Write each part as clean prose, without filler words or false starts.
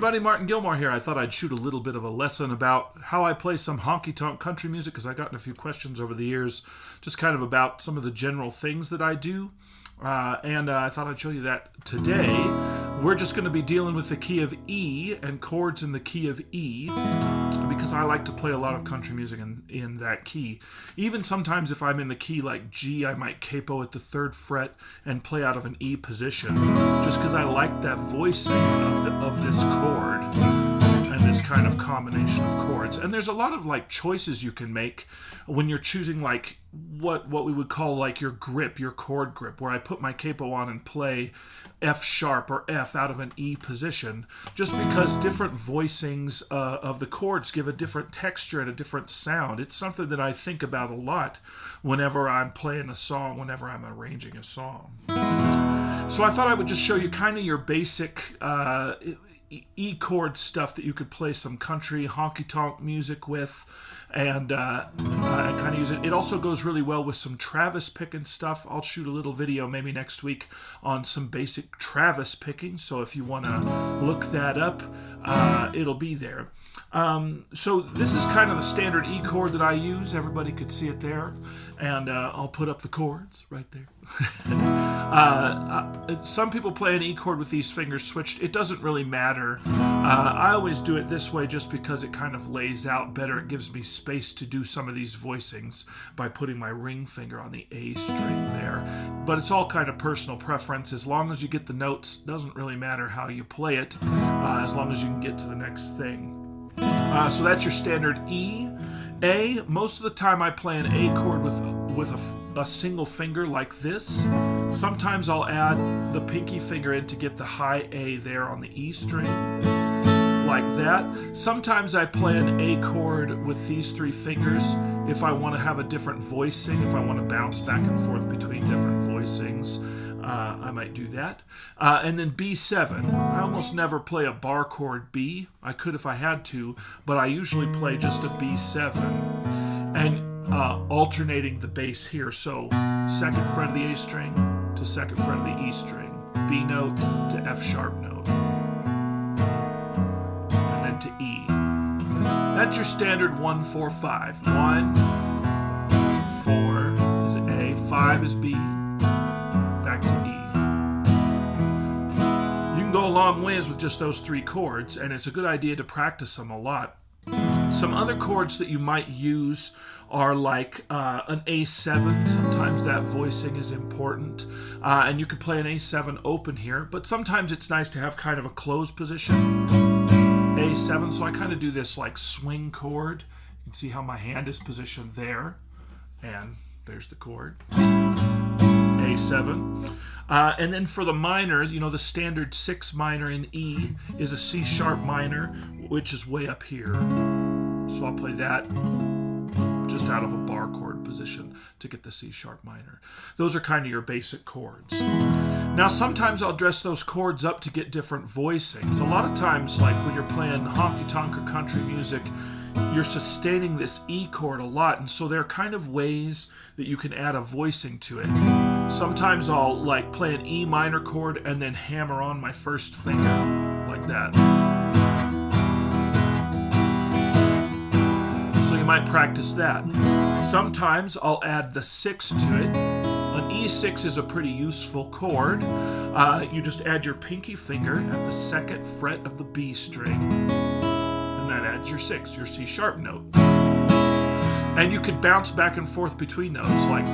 everybody, Martin Gilmore here. I thought I'd shoot a little bit of a lesson about how I play some honky-tonk country music, because I've gotten a few questions over the years, just kind of about some of the general things that I do. And I thought I'd show you that today. We're just going to be dealing with the key of E and chords in the key of E, because I like to play a lot of country music in that key. Even sometimes if I'm in the key like G, I might capo at the 3rd fret and play out of an E position, just because I like that voicing of this chord and this kind of combination of chords. And there's a lot of like choices you can make when you're choosing like what we would call like your grip, your chord grip, where I put my capo on and play F sharp or F out of an E position, just because different voicings of the chords give a different texture and a different sound. It's something that I think about a lot whenever I'm playing a song, whenever I'm arranging a song. So I thought I would just show you kind of your basic E chord stuff that you could play some country honky-tonk music with, and I kind of use it. It also goes really well with some Travis picking stuff. I'll shoot a little video maybe next week on some basic Travis picking, so if you want to look that up, it'll be there. So this is kind of the standard E chord that I use. Everybody could see it there, and I'll put up the chords right there. Some people play an E chord with these fingers switched. It doesn't really matter. I always do it this way just because it kind of lays out better. It gives me space to do some of these voicings by putting my ring finger on the A string there. But it's all kind of personal preference. As long as you get the notes, doesn't really matter how you play it, as long as you can get to the next thing. So that's your standard E. A, most of the time I play an A chord with a single finger like this. Sometimes I'll add the pinky finger in to get the high A there on the E string, like that. Sometimes I play an A chord with these 3 fingers if I want to have a different voicing, if I want to bounce back and forth between different voicings. I might do that. And then B7. I almost never play a bar chord B. I could if I had to, but I usually play just a B7 and alternating the bass here. So 2nd fret of the A string to 2nd fret of the E string, B note to F sharp note, and then to E. That's your standard 1-4-5. 1, 4 is A, 5 is B, back to E. You can go a long ways with just those 3 chords, and it's a good idea to practice them a lot. Some other chords that you might use are like an A7. Sometimes that voicing is important, and you could play an A7 open here, but sometimes it's nice to have kind of a closed position. A7, so I kind of do this like swing chord. You can see how my hand is positioned there, and there's the chord. A7. And then for the minor, you know, the standard 6 minor in E is a C sharp minor, which is way up here. So I'll play that just out of a bar chord position to get the C sharp minor. Those are kind of your basic chords. Now sometimes I'll dress those chords up to get different voicings. A lot of times, like when you're playing honky-tonk or country music, you're sustaining this E chord a lot, and so there are kind of ways that you can add a voicing to it. Sometimes I'll like play an E minor chord and then hammer on my 1st finger like that. So you might practice that. Sometimes I'll add the 6 to it. An E6 is a pretty useful chord. You just add your pinky finger at the 2nd fret of the B string, that adds your 6, your C sharp note. And you could bounce back and forth between those, like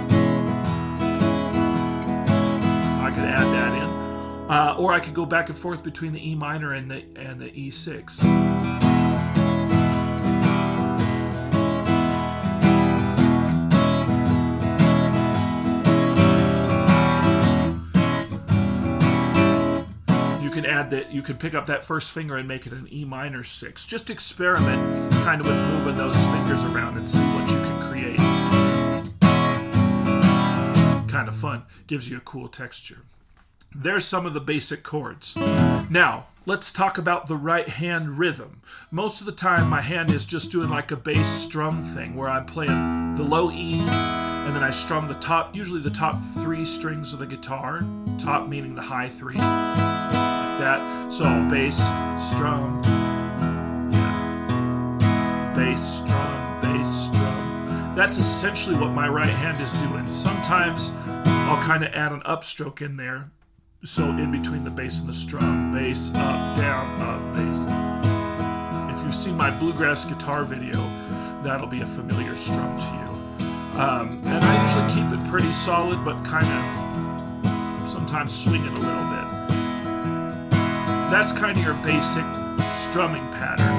I could add that in, or I could go back and forth between the E minor and the E6. You can pick up that 1st finger and make it an E minor 6. Just experiment kind of with moving those fingers around and see what you can create. Kind of fun. Gives you a cool texture. There's some of the basic chords. Now, let's talk about the right hand rhythm. Most of the time my hand is just doing like a bass strum thing where I'm playing the low E and then I strum the top, usually the top 3 strings of the guitar. Top meaning the high 3. Like that. So bass, strum, yeah, bass, strum, bass, strum. That's essentially what my right hand is doing. Sometimes I'll kind of add an upstroke in there, so in between the bass and the strum, bass, up, down, up, bass. If you've seen my bluegrass guitar video, that'll be a familiar strum to you. And I usually keep it pretty solid, but kind of sometimes swing it a little bit. That's kind of your basic strumming pattern.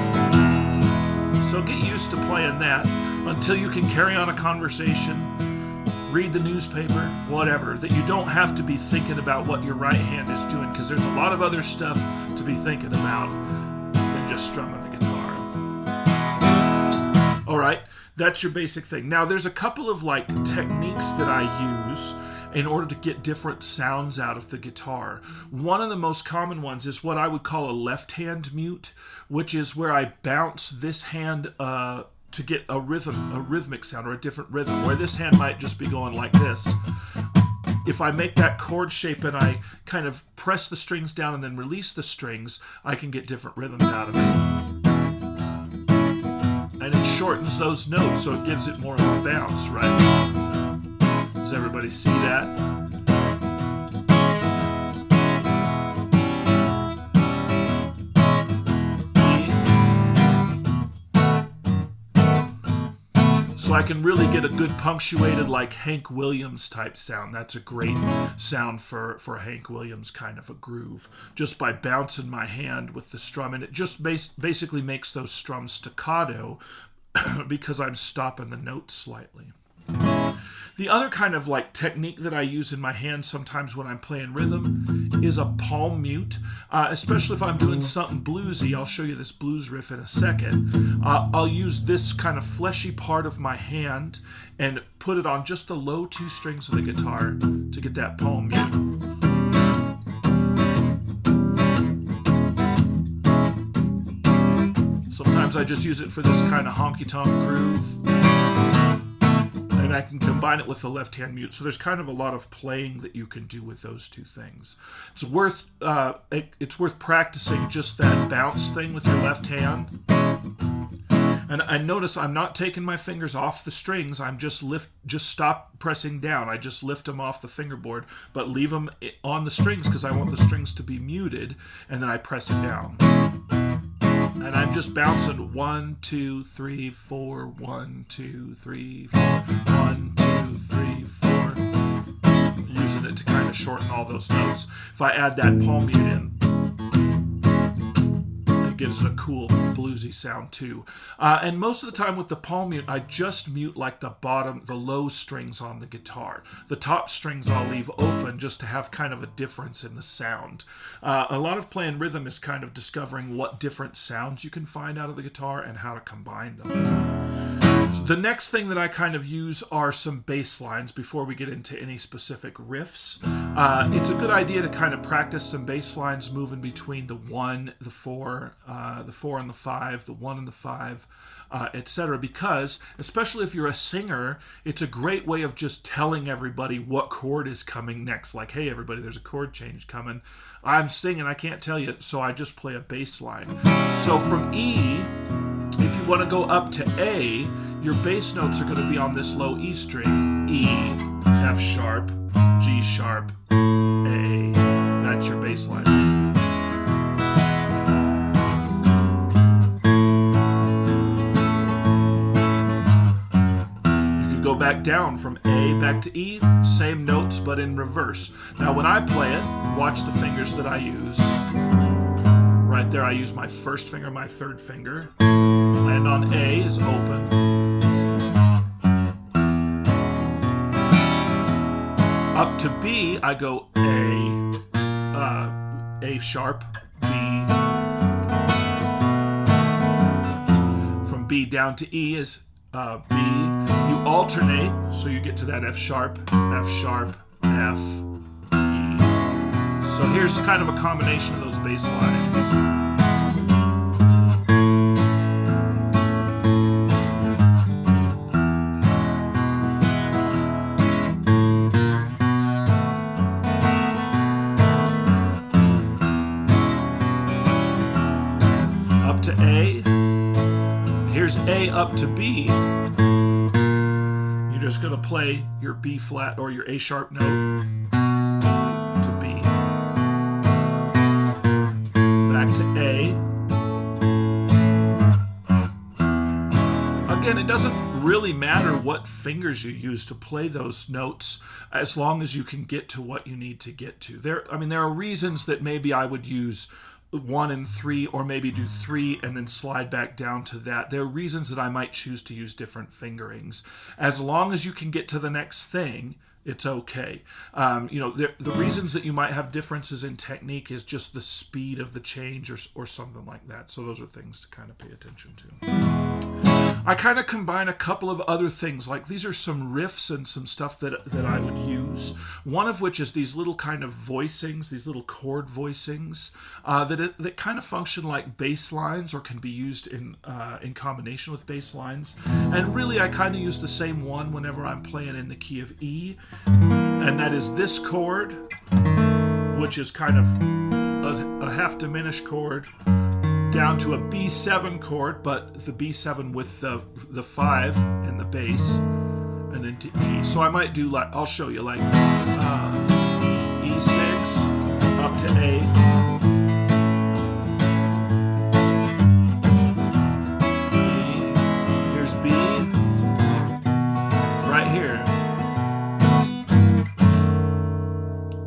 So get used to playing that until you can carry on a conversation, read the newspaper, whatever, that you don't have to be thinking about what your right hand is doing, because there's a lot of other stuff to be thinking about than just strumming the guitar. All right, that's your basic thing. Now, there's a couple of like techniques that I use in order to get different sounds out of the guitar. One of the most common ones is what I would call a left hand mute, which is where I bounce this hand to get a rhythmic sound, or a different rhythm, where this hand might just be going like this. If I make that chord shape and I kind of press the strings down and then release the strings, I can get different rhythms out of it. And it shortens those notes, so it gives it more of a bounce, right? Does everybody see that? So I can really get a good punctuated, like Hank Williams type sound. That's a great sound for Hank Williams kind of a groove, just by bouncing my hand with the strum. And it just basically makes those strums staccato because I'm stopping the notes slightly. The other kind of like technique that I use in my hand sometimes when I'm playing rhythm is a palm mute, especially if I'm doing something bluesy. I'll show you this blues riff in a second. I'll use this kind of fleshy part of my hand and put it on just the low two strings of the guitar to get that palm mute. Sometimes I just use it for this kind of honky-tonk groove. And I can combine it with the left-hand mute. So there's kind of a lot of playing that you can do with those two things. It's worth practicing just that bounce thing with your left hand. And I notice I'm not taking my fingers off the strings. I'm just stop pressing down. I just lift them off the fingerboard, but leave them on the strings because I want the strings to be muted, and then I press it down. And I'm just bouncing 1, 2, 3, 4, 1, 2, 3, 4, 1, 2, 3, 4. Using it to kind of shorten all those notes. If I add that palm mute in, it gives it a cool bluesy sound too. And most of the time with the palm mute, I just mute like the low strings on the guitar. The top strings I'll leave open just to have kind of a difference in the sound. A lot of playing rhythm is kind of discovering what different sounds you can find out of the guitar and how to combine them. The next thing that I kind of use are some bass lines before we get into any specific riffs. It's a good idea to kind of practice some bass lines moving between the 1, the 4 and the 5, the 1 and the 5, etc. Because, especially if you're a singer, it's a great way of just telling everybody what chord is coming next. Like, hey, everybody, there's a chord change coming. I'm singing, I can't tell you, so I just play a bass line. So from E, if you want to go up to A, your bass notes are going to be on this low E string. E, F sharp, G sharp, A. That's your bass line. Go back down from A back to E, same notes but in reverse. Now when I play it, watch the fingers that I use. Right there I use my first finger, my third finger. Land on A is open. Up to B, I go A sharp, B. From B down to E is B. You alternate, so you get to that F sharp, F, E. So here's kind of a combination of those bass lines. A up to B, you're just going to play your B flat or your A sharp note to B, back to A. Again, it doesn't really matter what fingers you use to play those notes as long as you can get to what you need to get to. There are reasons that maybe I would use 1 and 3, or maybe do 3 and then slide back down to that. There are reasons that I might choose to use different fingerings. As long as you can get to the next thing, it's okay. The reasons that you might have differences in technique is just the speed of the change or something like that. So those are things to kind of pay attention to. I kind of combine a couple of other things, like these are some riffs and some stuff that I would use. One of which is these little kind of voicings, these little chord voicings that kind of function like bass lines or can be used in combination with bass lines. And really I kind of use the same one whenever I'm playing in the key of E, and that is this chord, which is kind of a half diminished chord, down to a B7 chord, but the B7 with the 5 and the bass, and then to E. So I might do like, I'll show you, like E6 up to A, E, here's B, right here.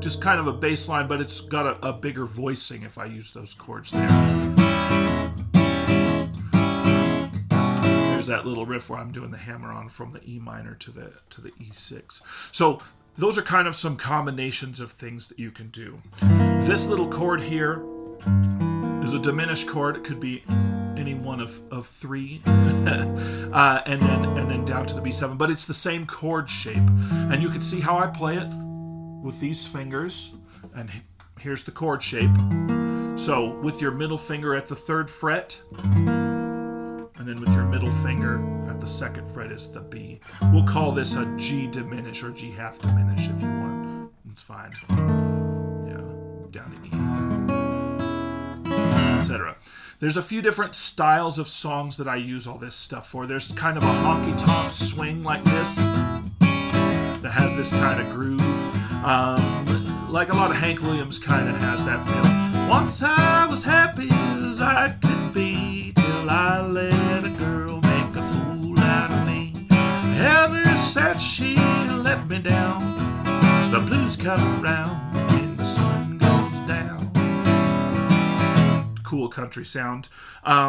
Just kind of a bass line, but it's got a bigger voicing if I use those chords there. That little riff where I'm doing the hammer on from the E minor to the E6. So those are kind of some combinations of things that you can do. This little chord here is a diminished chord. It could be any one of 3, and then down to the B7. But it's the same chord shape, and you can see how I play it with these fingers. And here's the chord shape. So with your middle finger at the 3rd fret. And then with your middle finger at the 2nd fret is the B. We'll call this a G diminish or G half diminish if you want. It's fine. Yeah, down to E, etc. There's a few different styles of songs that I use all this stuff for. There's kind of a honky-tonk swing like this that has this kind of groove. Like a lot of Hank Williams kind of has that feeling. Once I was happy as I could be, till I let a girl make a fool out of me. Ever since she let me down, the blues come around when the sun goes down. Cool country sound.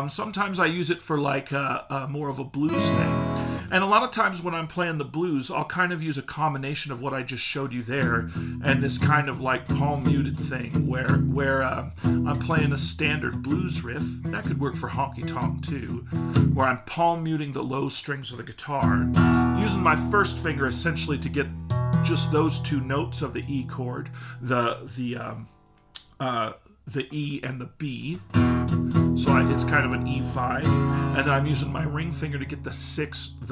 Sometimes I use it for like more of a blues thing. And a lot of times when I'm playing the blues, I'll kind of use a combination of what I just showed you there and this kind of like palm muted thing where I'm playing a standard blues riff. That could work for honky-tonk too, where I'm palm muting the low strings of the guitar, using my first finger essentially to get just those 2 notes of the E chord, the E and the B. So it's kind of an E5, and then I'm using my ring finger to get the 6 of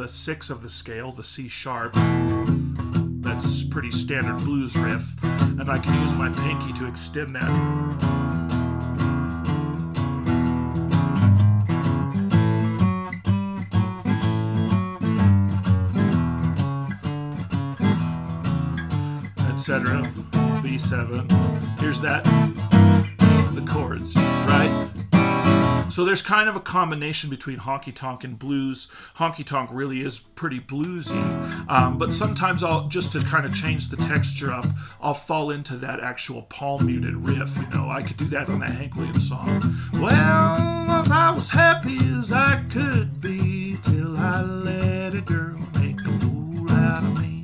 the scale, the C sharp. That's a pretty standard blues riff, and I can use my pinky to extend that. Etc. B7. Here's that. The chords, right? So there's kind of a combination between honky-tonk and blues. Honky-tonk really is pretty bluesy, but sometimes I'll, just to kind of change the texture up, I'll fall into that actual palm muted riff. I could do that on that Hank Williams song. Well, once I was happy as I could be, till I let a girl make a fool out of me.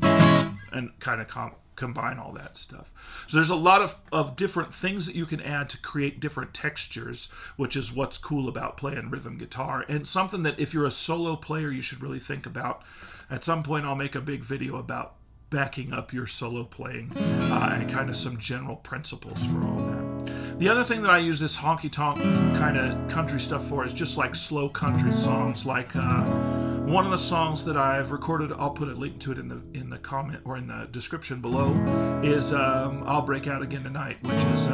And kind of combine all that stuff. So there's a lot of different things that you can add to create different textures, which is what's cool about playing rhythm guitar, and something that if you're a solo player you should really think about. At some point I'll make a big video about backing up your solo playing and kind of some general principles for all that. The other thing that I use this honky-tonk kind of country stuff for is just like slow country songs. Like one of the songs that I've recorded, I'll put a link to it in the comment or in the description below, is I'll Break Out Again Tonight, which is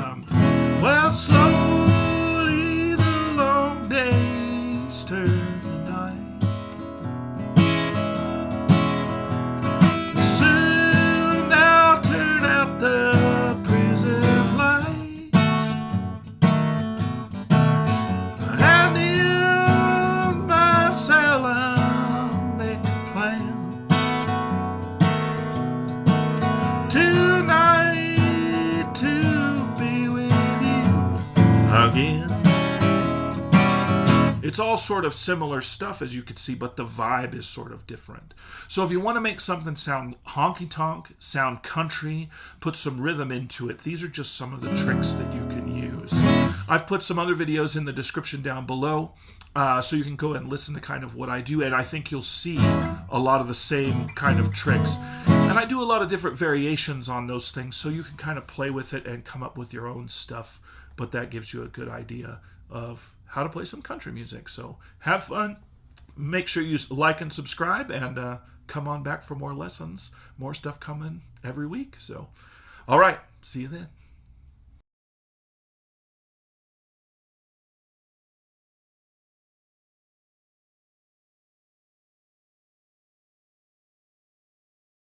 well, slowly the long days turn to night. Soon they'll turn out the prison lights, and in my cell I'll make a plan tonight to be with you again. It's all sort of similar stuff, as you can see, but the vibe is sort of different. So if you want to make something sound honky-tonk, sound country, put some rhythm into it, these are just some of the tricks that you can use. I've put some other videos in the description down below, so you can go and listen to kind of what I do, and I think you'll see a lot of the same kind of tricks. And I do a lot of different variations on those things, so you can kind of play with it and come up with your own stuff, but that gives you a good idea of how to play some country music. So have fun. Make sure you like and subscribe, and come on back for more lessons. More stuff coming every week. So, all right. See you then.